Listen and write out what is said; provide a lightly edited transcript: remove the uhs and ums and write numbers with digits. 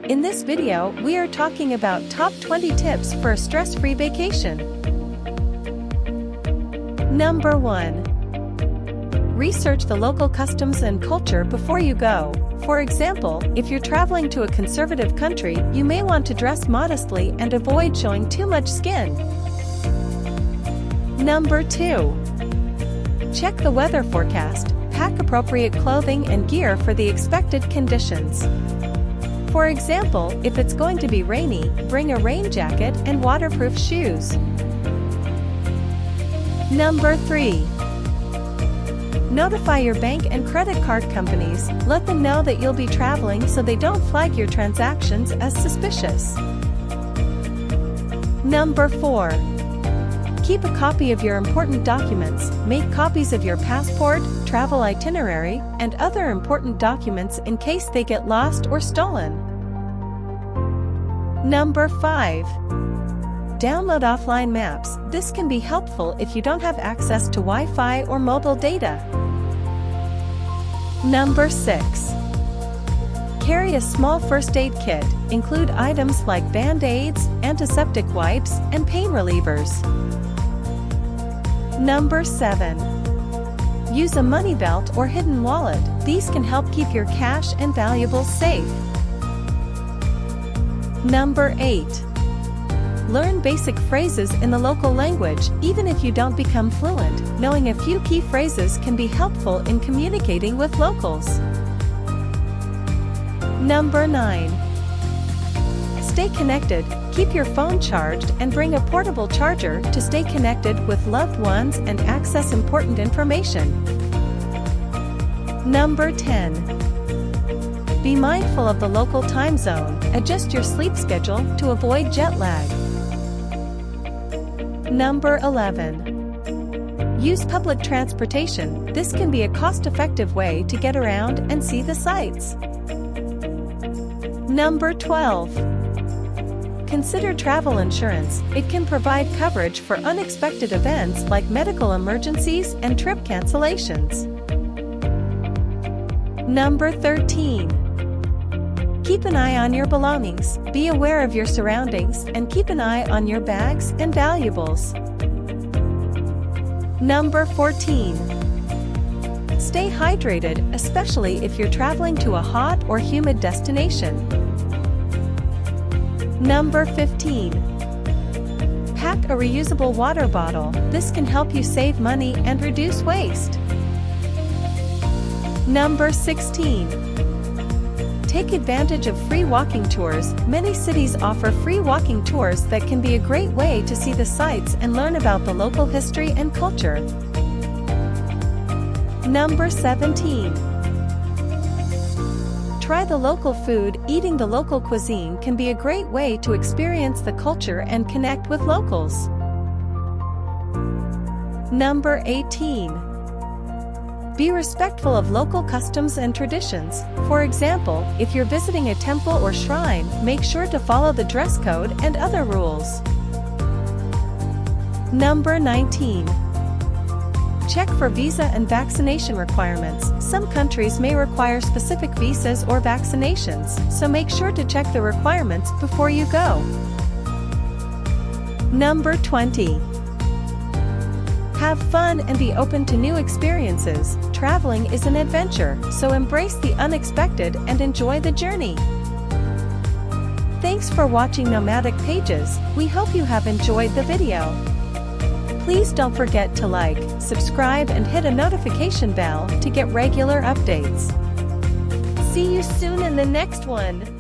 In this video, we are talking about top 20 tips for a stress-free vacation. Number 1. Research the local customs and culture before you go. For example, if you're traveling to a conservative country, you may want to dress modestly and avoid showing too much skin. Number 2. Check the weather forecast. Pack appropriate clothing and gear for the expected conditions. For example, if it's going to be rainy, bring a rain jacket and waterproof shoes. Number 3. Notify your bank and credit card companies. Let them know that you'll be traveling so they don't flag your transactions as suspicious. Number 4. Keep a copy of your important documents. Make copies of your passport, travel itinerary, and other important documents in case they get lost or stolen. Number 5. Download offline maps. This can be helpful if you don't have access to Wi-Fi or mobile data. Number 6. Carry a small first aid kit. Include items like band-aids, antiseptic wipes, and pain relievers. Number 7. Use a money belt or hidden wallet. These can help keep your cash and valuables safe. Number 8. Learn basic phrases in the local language. Even if you don't become fluent, knowing a few key phrases can be helpful in communicating with locals. Number 9. Stay connected. Keep your phone charged and bring a portable charger to stay connected with loved ones and access important information. Number 10. Be mindful of the local time zone. Adjust your sleep schedule to avoid jet lag. Number 11. Use public transportation. This can be a cost-effective way to get around and see the sights. Number 12. Consider travel insurance. It can provide coverage for unexpected events like medical emergencies and trip cancellations. Number 13. Keep an eye on your belongings. Be aware of your surroundings and keep an eye on your bags and valuables. Number 14. Stay hydrated, especially if you're traveling to a hot or humid destination. Number 15. Pack a reusable water bottle. This can help you save money and reduce waste. Number 16. Take advantage of free walking tours. Many cities offer free walking tours that can be a great way to see the sights and learn about the local history and culture. Number 17. Try the local food. Eating the local cuisine can be a great way to experience the culture and connect with locals. Number 18. Be respectful of local customs and traditions. For example, if you're visiting a temple or shrine, make sure to follow the dress code and other rules. Number 19. Check for visa and vaccination requirements. Some countries may require specific visas or vaccinations, so make sure to check the requirements before you go. Number 20. Have fun and be open to new experiences. Traveling is an adventure, so embrace the unexpected and enjoy the journey. Thanks for watching Nomadic Pages. We hope you have enjoyed the video. Please don't forget to like, subscribe and hit a notification bell to get regular updates. See you soon in the next one.